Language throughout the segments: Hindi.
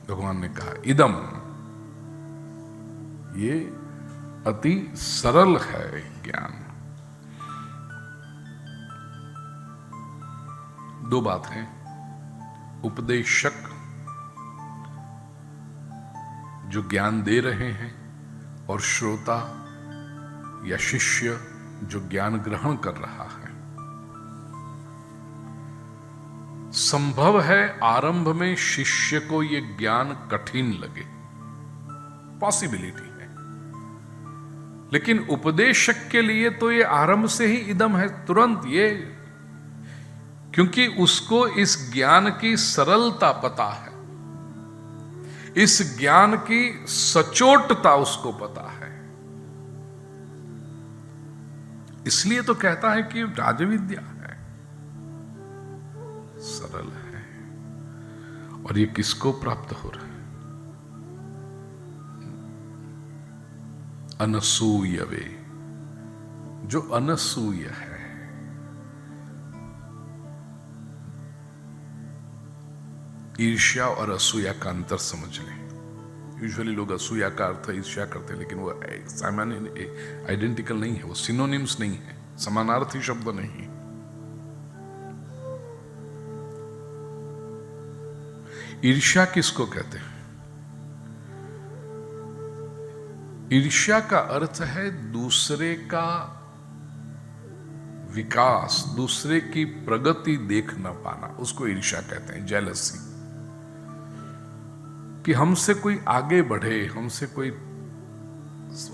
भगवान ने कहा इदम, ये अति सरल है ज्ञान। दो बात है, उपदेशक जो ज्ञान दे रहे हैं और श्रोता या शिष्य जो ज्ञान ग्रहण कर रहा है। संभव है आरंभ में शिष्य को यह ज्ञान कठिन लगे, पॉसिबिलिटी है, लेकिन उपदेशक के लिए तो ये आरंभ से ही इदम है, तुरंत ये, क्योंकि उसको इस ज्ञान की सरलता पता है, इस ज्ञान की सचोटता उसको पता है। इसलिए तो कहता है कि राजविद्या है, सरल है। और ये किसको प्राप्त हो रहा है? अनसूयवे, जो अनसूय है। ईर्ष्या और असूया का अंतर समझ लें। यूजुअली लोग असूया का अर्थ ईर्ष्या करते हैं, लेकिन वो सामान्य आइडेंटिकल नहीं है, वो सिनोनिम्स नहीं है, समानार्थी शब्द नहीं है। ईर्ष्या किसको कहते हैं? ईर्ष्या का अर्थ है दूसरे का विकास, दूसरे की प्रगति देख न पाना, उसको ईर्ष्या कहते हैं, जेलसी। कि हमसे कोई आगे बढ़े, हमसे कोई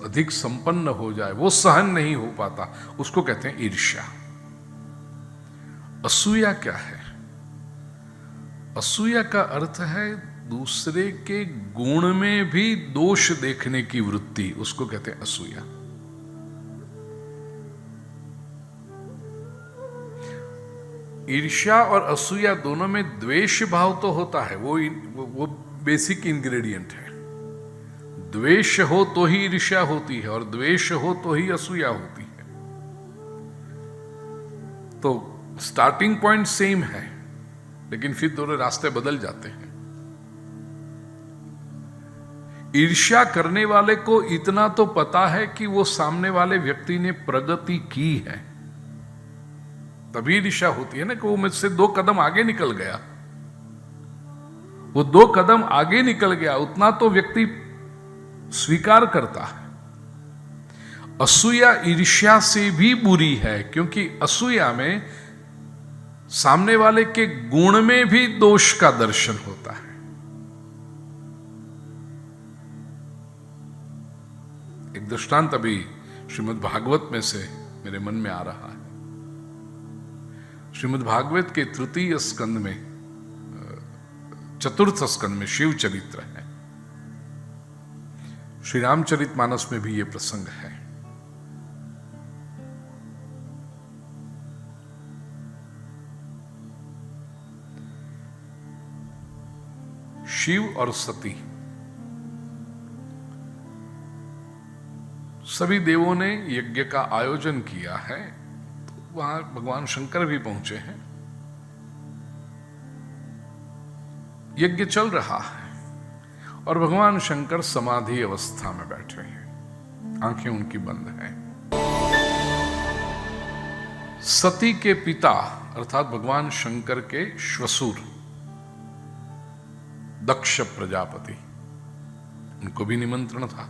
अधिक संपन्न हो जाए, वो सहन नहीं हो पाता, उसको कहते हैं ईर्ष्या। असूया क्या है? असूया का अर्थ है दूसरे के गुण में भी दोष देखने की वृत्ति, उसको कहते हैं असूया। ईर्ष्या और असूया दोनों में द्वेष भाव तो होता है, वो बेसिक इंग्रेडिएंट है। द्वेष हो तो ही ईर्ष्या होती है और द्वेष हो तो ही असूया होती है। तो स्टार्टिंग पॉइंट सेम है, लेकिन फिर दोनों रास्ते बदल जाते हैं। ईर्ष्या करने वाले को इतना तो पता है कि वो सामने वाले व्यक्ति ने प्रगति की है, तभी ईर्ष्या होती है ना, कि वो मुझसे 2 कदम आगे निकल गया, वो 2 कदम आगे निकल गया, उतना तो व्यक्ति स्वीकार करता है। असूया ईर्ष्या से भी बुरी है, क्योंकि असूया में सामने वाले के गुण में भी दोष का दर्शन होता है। एक दृष्टांत अभी श्रीमद् भागवत में से मेरे मन में आ रहा है। श्रीमद् भागवत के तृतीय स्कंद में, चतुर्थ स्कंद में शिव चरित्र है। श्री रामचरितमानस में भी यह प्रसंग है। शिव और सती, सभी देवों ने यज्ञ का आयोजन किया है, तो वहां भगवान शंकर भी पहुंचे हैं। यज्ञ चल रहा है और भगवान शंकर समाधि अवस्था में बैठे हैं, आंखें उनकी बंद हैं। सती के पिता अर्थात भगवान शंकर के श्वशुर दक्ष प्रजापति, उनको भी निमंत्रण था।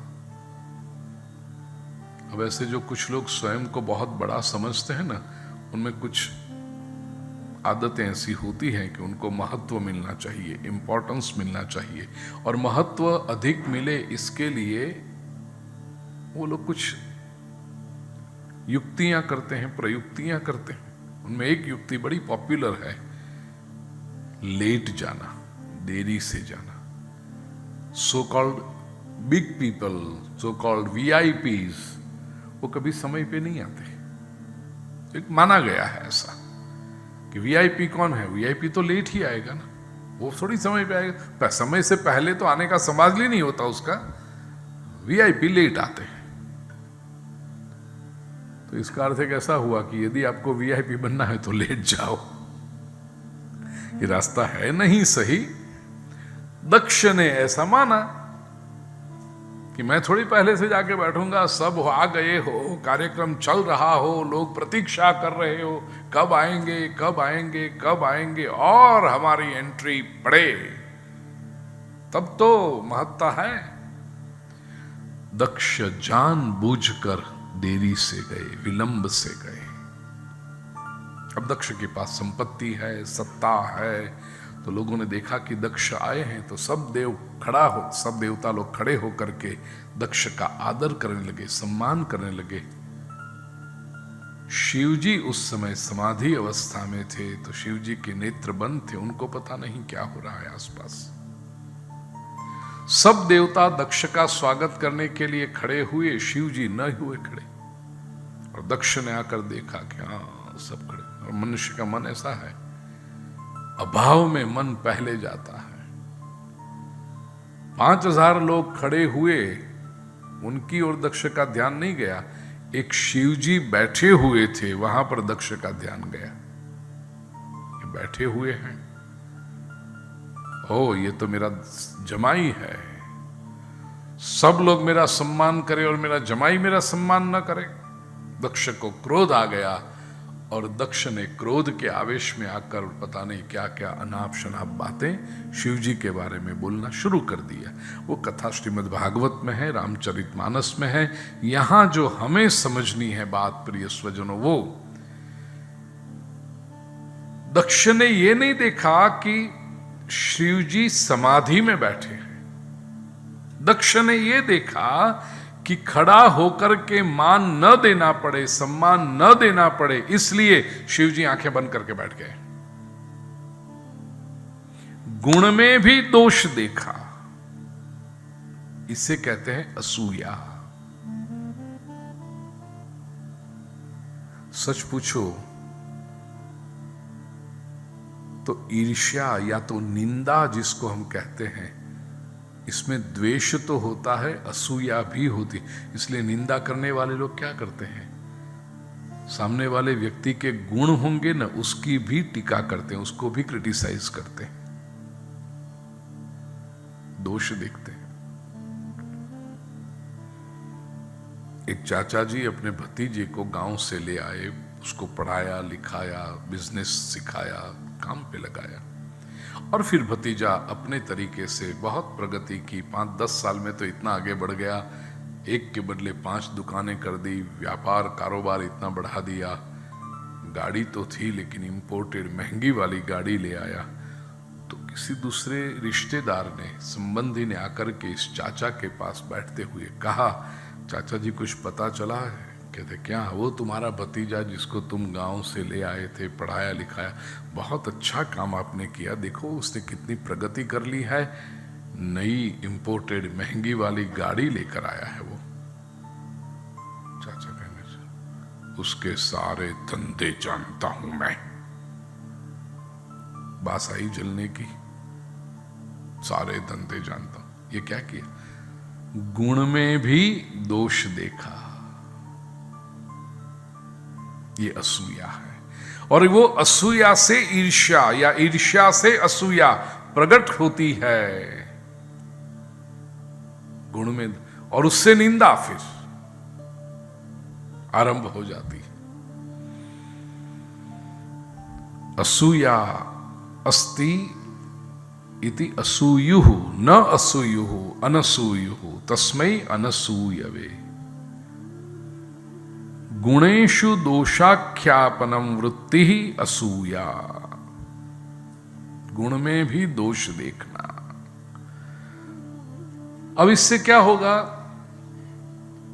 अब ऐसे जो कुछ लोग स्वयं को बहुत बड़ा समझते हैं ना, उनमें कुछ आदतें ऐसी होती हैं कि उनको महत्व मिलना चाहिए, इंपॉर्टेंस मिलना चाहिए, और महत्व अधिक मिले इसके लिए वो लोग कुछ युक्तियां करते हैं, प्रयुक्तियां करते हैं। उनमें एक युक्ति बड़ी पॉपुलर है, लेट जाना, देरी से जाना। So called big people, so called VIPs, वो कभी समय पे नहीं आते। एक माना गया है ऐसा कि VIP कौन है? VIP तो लेट ही आएगा ना, वो थोड़ी समय पे आएगा। समय से पहले तो आने का समाज ही नहीं होता उसका, VIP लेट आते हैं। तो इसका अर्थ एक ऐसा हुआ कि यदि आपको VIP बनना है तो लेट जाओ, ये रास्ता है नहीं सही। दक्ष ने ऐसा माना कि मैं थोड़ी पहले से जाके बैठूंगा, सब आ गए हो, कार्यक्रम चल रहा हो, लोग प्रतीक्षा कर रहे हो, कब आएंगे कब आएंगे कब आएंगे, और हमारी एंट्री पड़े, तब तो महत्ता है। दक्ष जानबूझकर देरी से गए, विलंब से गए। अब दक्ष के पास संपत्ति है, सत्ता है, तो लोगों ने देखा कि दक्ष आए हैं, तो सब देवता लोग खड़े होकर के दक्ष का आदर करने लगे, सम्मान करने लगे। शिवजी उस समय समाधि अवस्था में थे, तो शिवजी के नेत्र बंद थे, उनको पता नहीं क्या हो रहा है आसपास। सब देवता दक्ष का स्वागत करने के लिए खड़े हुए, शिवजी न हुए खड़े, और दक्ष ने आकर देखा कि हाँ सब खड़े। और मनुष्य का मन ऐसा है, अभाव में मन पहले जाता है। 5000 लोग खड़े हुए, उनकी ओर दक्ष का ध्यान नहीं गया, एक शिवजी बैठे हुए थे, वहां पर दक्ष का ध्यान गया। ये बैठे हुए हैं, ओ ये तो मेरा जमाई है, सब लोग मेरा सम्मान करें और मेरा जमाई मेरा सम्मान न करे। दक्ष को क्रोध आ गया, और दक्ष ने क्रोध के आवेश में आकर पता नहीं क्या क्या अनाप शनाप बातें शिवजी के बारे में बोलना शुरू कर दिया। वो कथा श्रीमद् भागवत में है, रामचरितमानस में है। यहां जो हमें समझनी है बात प्रिय स्वजनों, वो दक्ष ने ये नहीं देखा कि शिवजी समाधि में बैठे हैं। दक्ष ने ये देखा कि खड़ा होकर के मान न देना पड़े, सम्मान न देना पड़े, इसलिए शिवजी आंखें बंद करके बैठ गए। गुण में भी दोष देखा, इसे कहते हैं असूया। सच पूछो तो ईर्ष्या या तो निंदा जिसको हम कहते हैं, इसमें द्वेष तो होता है, असूया भी होती। इसलिए निंदा करने वाले लोग क्या करते हैं, सामने वाले व्यक्ति के गुण होंगे ना, उसकी भी टीका करते हैं, उसको भी क्रिटिसाइज करते हैं, दोष देखते हैं। एक चाचा जी अपने भतीजे को गांव से ले आए, उसको पढ़ाया लिखाया, बिजनेस सिखाया, काम पे लगाया, और फिर भतीजा अपने तरीके से बहुत प्रगति की। 5-10 साल में तो इतना आगे बढ़ गया, एक के बदले 5 दुकानें कर दी, व्यापार कारोबार इतना बढ़ा दिया। गाड़ी तो थी लेकिन इंपोर्टेड महंगी वाली गाड़ी ले आया। तो किसी दूसरे रिश्तेदार ने, संबंधी ने आकर के इस चाचा के पास बैठते हुए कहा, चाचा जी कुछ पता चला है? कहते क्या? वो तुम्हारा भतीजा जिसको तुम गांव से ले आए थे, पढ़ाया लिखाया, बहुत अच्छा काम आपने किया, देखो उसने कितनी प्रगति कर ली है, नई इंपोर्टेड महंगी वाली गाड़ी लेकर आया है वो। चाचा कहने से उसके सारे धंधे जानता हूं मैं। बात आई जलने की, सारे धंधे जानता हूं। ये क्या किया? गुण में भी दोष देखा। ये असूया है, और वो असूया से ईर्ष्या या ईर्ष्या से असूया प्रकट होती है गुण में, और उससे निंदा फिर आरंभ हो जाती है। असूया अस्ति इति असूयुः न असूयुः अनसूयुः तस्मै अनसूयवे। गुणेषु दोषाख्यापनम वृत्ति ही असूया। गुण में भी दोष देखना। अब इससे क्या होगा?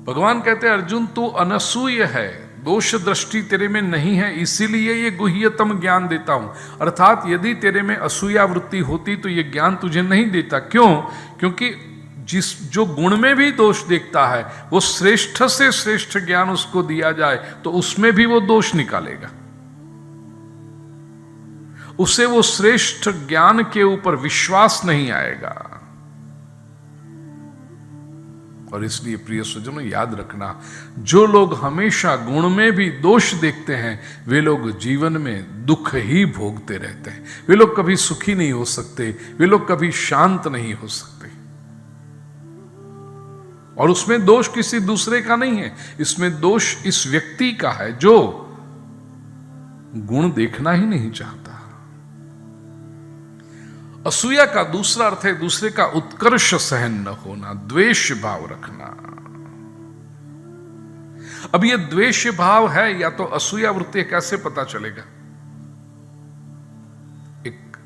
भगवान कहते हैं अर्जुन तू अनसूय है, दोष दृष्टि तेरे में नहीं है, इसीलिए ये गुह्यतम ज्ञान देता हूं। अर्थात यदि तेरे में असूया वृत्ति होती तो ये ज्ञान तुझे नहीं देता। क्यों? क्योंकि जो गुण में भी दोष देखता है, वो श्रेष्ठ से श्रेष्ठ ज्ञान उसको दिया जाए तो उसमें भी वो दोष निकालेगा। उसे वो श्रेष्ठ ज्ञान के ऊपर विश्वास नहीं आएगा। और इसलिए प्रिय स्वजनों, याद रखना, जो लोग हमेशा गुण में भी दोष देखते हैं वे लोग जीवन में दुख ही भोगते रहते हैं। वे लोग कभी सुखी नहीं हो सकते, वे लोग कभी शांत नहीं हो सकते। और उसमें दोष किसी दूसरे का नहीं है, इसमें दोष इस व्यक्ति का है जो गुण देखना ही नहीं चाहता। असूया का दूसरा अर्थ है दूसरे का उत्कर्ष सहन न होना, द्वेष भाव रखना। अब यह द्वेष भाव है या तो असूया वृत्ति, कैसे पता चलेगा? एक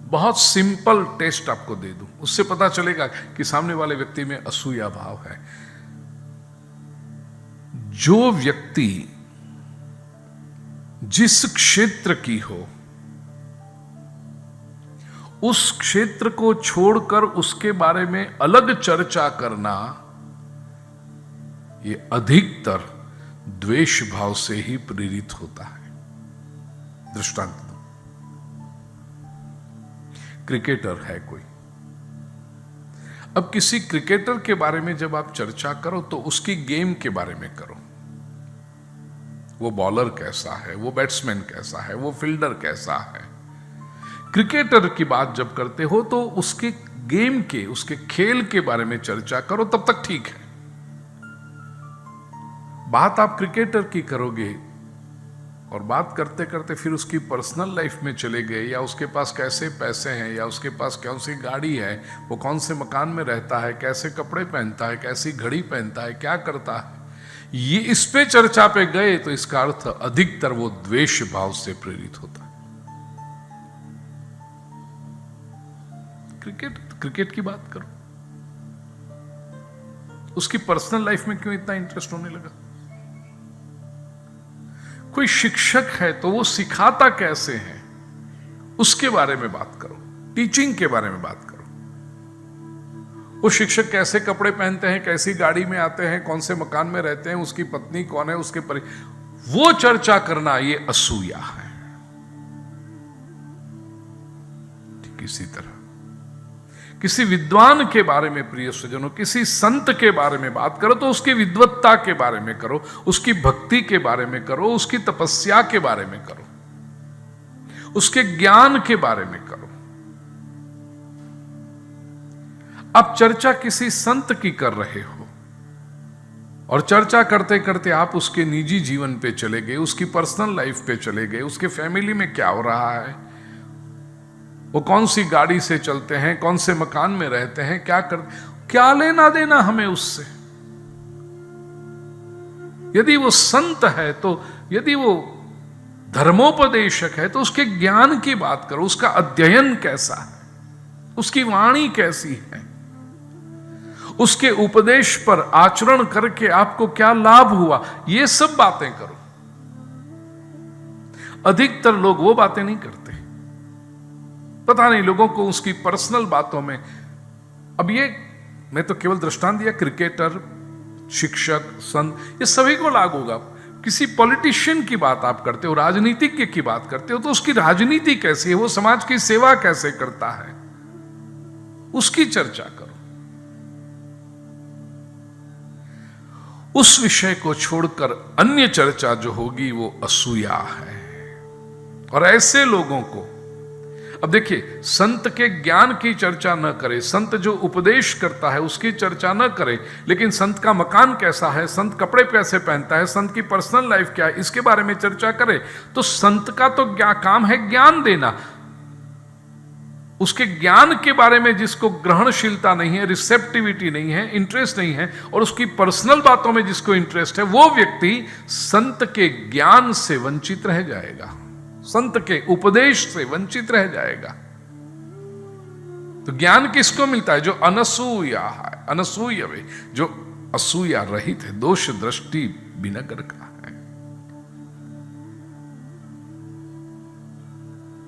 बहुत सिंपल टेस्ट आपको दे दूं, उससे पता चलेगा कि सामने वाले व्यक्ति में असूया भाव है। जो व्यक्ति जिस क्षेत्र की हो, उस क्षेत्र को छोड़कर उसके बारे में अलग चर्चा करना, यह अधिकतर द्वेष भाव से ही प्रेरित होता है। दृष्टांत दो, क्रिकेटर है कोई, अब किसी क्रिकेटर के बारे में जब आप चर्चा करो तो उसकी गेम के बारे में करो। वो बॉलर कैसा है, वो बैट्समैन कैसा है, वो फील्डर कैसा है। क्रिकेटर की बात जब करते हो तो उसके गेम के, उसके खेल के बारे में चर्चा करो, तब तक ठीक है। बात आप क्रिकेटर की करोगे और बात करते करते फिर उसकी पर्सनल लाइफ में चले गए, या उसके पास कैसे पैसे हैं, या उसके पास कौन सी गाड़ी है, वो कौन से मकान में रहता है, कैसे कपड़े पहनता है, कैसी घड़ी पहनता है, क्या करता है, ये इस पे चर्चा पे गए तो इसका अर्थ अधिकतर वो द्वेष भाव से प्रेरित होता है। क्रिकेट की बात करो, उसकी पर्सनल लाइफ में क्यों इतना इंटरेस्ट होने लगा? कोई शिक्षक है तो वो सिखाता कैसे है, उसके बारे में बात करो, टीचिंग के बारे में बात करो। वो शिक्षक कैसे कपड़े पहनते हैं, कैसी गाड़ी में आते हैं, कौन से मकान में रहते हैं, उसकी पत्नी कौन है, उसके वो चर्चा करना, ये असूया है। ठीक इसी तरह किसी विद्वान के बारे में, प्रिय स्वजनों, किसी संत के बारे में बात करो तो उसकी विद्वत्ता के बारे में करो, उसकी भक्ति के बारे में करो, उसकी तपस्या के बारे में करो, उसके ज्ञान के बारे में करो। आप चर्चा किसी संत की कर रहे हो और चर्चा करते करते आप उसके निजी जीवन पे चले गए, उसकी पर्सनल लाइफ पे चले गए, उसके फैमिली में क्या हो रहा है, वो कौन सी गाड़ी से चलते हैं, कौन से मकान में रहते हैं, क्या लेना देना हमें उससे। यदि वो संत है, तो यदि वो धर्मोपदेशक है, तो उसके ज्ञान की बात करो, उसका अध्ययन कैसा है, उसकी वाणी कैसी है, उसके उपदेश पर आचरण करके आपको क्या लाभ हुआ, ये सब बातें करो। अधिकतर लोग वो बातें नहीं करते। पता नहीं लोगों को उसकी पर्सनल बातों में, अब ये मैं तो केवल दृष्टांत दिया, क्रिकेटर, शिक्षक, संत, ये सभी को लागू होगा। किसी पॉलिटिशियन की बात आप करते हो, राजनीतिज्ञ की बात करते हो, तो उसकी राजनीति कैसी है, वो समाज की सेवा कैसे करता है, उसकी चर्चा करो। उस विषय को छोड़कर अन्य चर्चा जो होगी वो असूया है। और ऐसे लोगों को, अब देखिए, संत के ज्ञान की चर्चा न करे, संत जो उपदेश करता है उसकी चर्चा न करे, लेकिन संत का मकान कैसा है, संत कपड़े कैसे पहनता है, संत की पर्सनल लाइफ क्या है, इसके बारे में चर्चा करे, तो संत का तो क्या काम है, ज्ञान देना। उसके ज्ञान के बारे में जिसको ग्रहणशीलता नहीं है, रिसेप्टिविटी नहीं है, इंटरेस्ट नहीं है, और उसकी पर्सनल बातों में जिसको इंटरेस्ट है, वो व्यक्ति संत के ज्ञान से वंचित रह जाएगा, संत के उपदेश से वंचित रह जाएगा। तो ज्ञान किसको मिलता है? जो अनसूया है, अनसूय वे, जो असूया रहित है, दोष दृष्टि विनगर का है।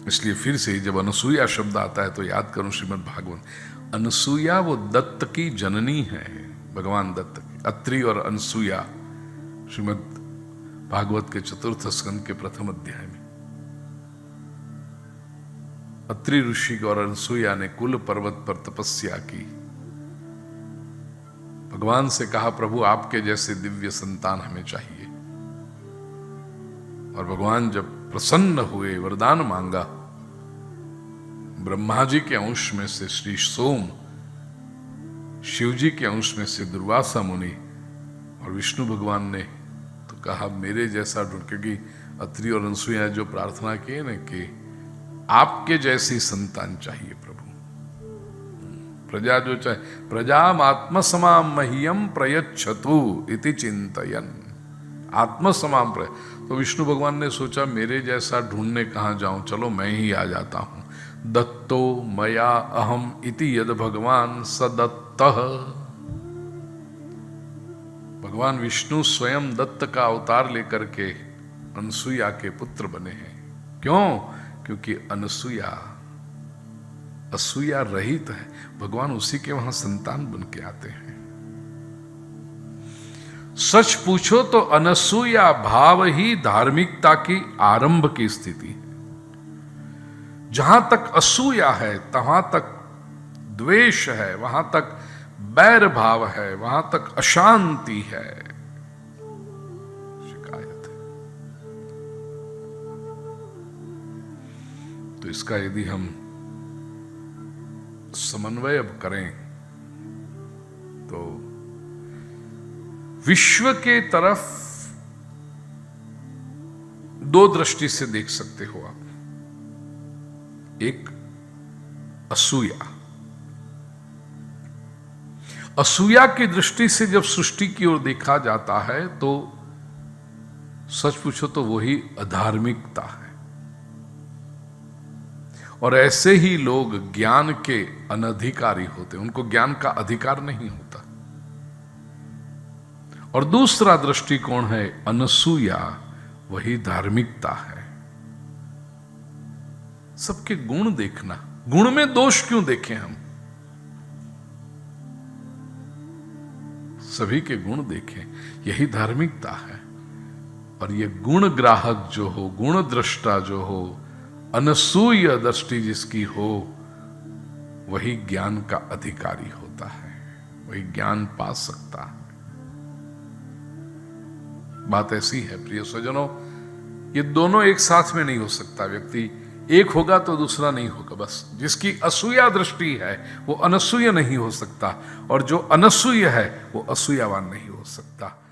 इसलिए फिर से जब अनसूया शब्द आता है तो याद करूं श्रीमद् भागवत, अनसूया वो दत्त की जननी है, भगवान दत्त की, अत्रि और अनसूया, श्रीमद् भागवत के चतुर्थ स्कंद के प्रथम अध्याय में। अत्रि ऋषि और अनसूया ने कुल पर्वत पर तपस्या की भगवान से कहा, प्रभु आपके जैसे दिव्य संतान हमें चाहिए। और भगवान जब प्रसन्न हुए, वरदान मांगा, ब्रह्मा जी के अंश में से श्री सोम, शिव जी के अंश में से दुर्वासा मुनि, और विष्णु भगवान ने तो कहा मेरे जैसा ढूंढ, क्योंकि अत्रि और अनसुईया जो प्रार्थना की ना कि आपके जैसी संतान चाहिए प्रभु। प्रजा जो चाहे, प्रजाम आत्म समाम मह्यम प्रयच्छतु इति चिंतयन, आत्म समाम तो विष्णु भगवान ने सोचा मेरे जैसा ढूंढने कहां जाऊं, चलो मैं ही आ जाता हूं। दत्तो मया अहम इति यद भगवान सदत्तः, भगवान विष्णु स्वयं दत्त का अवतार लेकर के अनसुईया के पुत्र बने हैं। क्यों? क्योंकि अनसुईया असूया रहित है, भगवान उसी के वहां संतान बन के आते हैं। सच पूछो तो अनसूया भाव ही धार्मिकता की आरंभ की स्थिति है। जहां तक असूया है तहां तक द्वेष है, वहां तक बैर भाव है, वहां तक अशांति है, शिकायत है। तो इसका यदि हम समन्वय अब करें तो विश्व के तरफ दो दृष्टि से देख सकते हो आप। एक असूया, असूया की दृष्टि से जब सृष्टि की ओर देखा जाता है तो सच पूछो तो वही अधार्मिकता है। और ऐसे ही लोग ज्ञान के अनधिकारी होते, उनको ज्ञान का अधिकार नहीं होता। और दूसरा दृष्टिकोण है अनसूया, वही धार्मिकता है। सबके गुण देखना, गुण में दोष क्यों देखें हम, सभी के गुण देखें, यही धार्मिकता है। और ये गुण ग्राहक जो हो, गुण दृष्टा जो हो, अनसूय दृष्टि जिसकी हो, वही ज्ञान का अधिकारी होता है, वही ज्ञान पा सकता है। बात ऐसी है प्रिय स्वजनों, ये दोनों एक साथ में नहीं हो सकता। व्यक्ति एक होगा तो दूसरा नहीं होगा। बस जिसकी असूया दृष्टि है वो अनसूय नहीं हो सकता, और जो अनसूय है वो असूयावान नहीं हो सकता।